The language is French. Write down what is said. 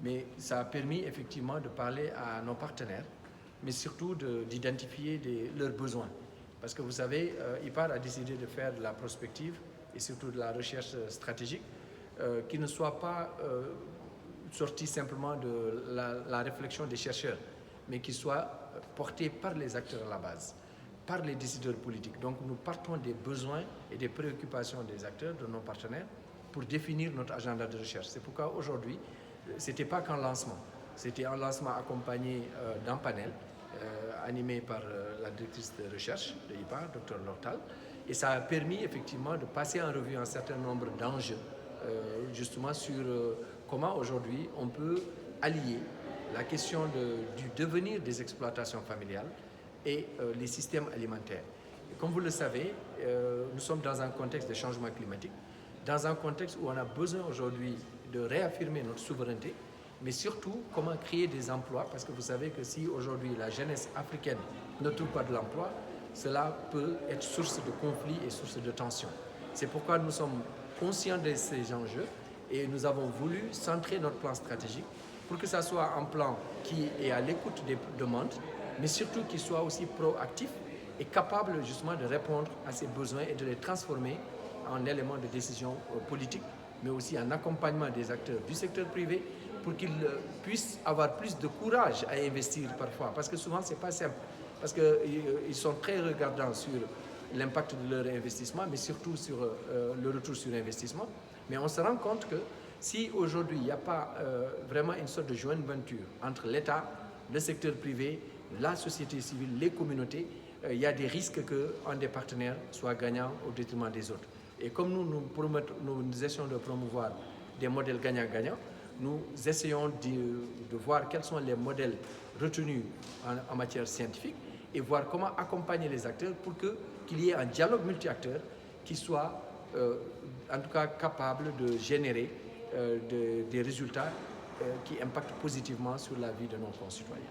Mais ça a permis effectivement de parler à nos partenaires, mais surtout d'identifier leurs besoins. Parce que vous savez, IPAR a décidé de faire de la prospective et surtout de la recherche stratégique qui ne soit pas sortie simplement de la réflexion des chercheurs, mais qui soit portée par les acteurs à la base, par les décideurs politiques. Donc nous partons des besoins et des préoccupations des acteurs, de nos partenaires, pour définir notre agenda de recherche. C'est pourquoi aujourd'hui, ce n'était pas qu'un lancement, c'était un lancement accompagné d'un panel animé par la directrice de recherche de IPAR, Dr Lortal, et ça a permis effectivement de passer en revue un certain nombre d'enjeux, justement sur comment aujourd'hui on peut allier la question du devenir des exploitations familiales et les systèmes alimentaires. Et comme vous le savez, nous sommes dans un contexte de changement climatique, dans un contexte où on a besoin aujourd'hui de réaffirmer notre souveraineté, mais surtout comment créer des emplois, parce que vous savez que si aujourd'hui la jeunesse africaine ne trouve pas de l'emploi, cela peut être source de conflits et source de tensions. C'est pourquoi nous sommes conscients de ces enjeux et nous avons voulu centrer notre plan stratégique pour que ça soit un plan qui est à l'écoute des demandes, mais surtout qui soit aussi proactif et capable justement de répondre à ces besoins et de les transformer en éléments de décision politique, mais aussi en accompagnement des acteurs du secteur privé pour qu'ils puissent avoir plus de courage à investir parfois, parce que souvent c'est pas simple, parce qu'ils sont très regardants sur l'impact de leur investissement, mais surtout sur le retour sur investissement. Mais on se rend compte que si aujourd'hui il n'y a pas vraiment une sorte de joint venture entre l'État, le secteur privé, la société civile, les communautés, il y a des risques qu'un des partenaires soit gagnant au détriment des autres. Et comme nous essayons de promouvoir des modèles gagnant-gagnant, nous essayons de voir quels sont les modèles retenus en matière scientifique et voir comment accompagner les acteurs pour qu'il y ait un dialogue multi-acteurs qui soit en tout cas capable de générer des résultats qui impactent positivement sur la vie de nos concitoyens.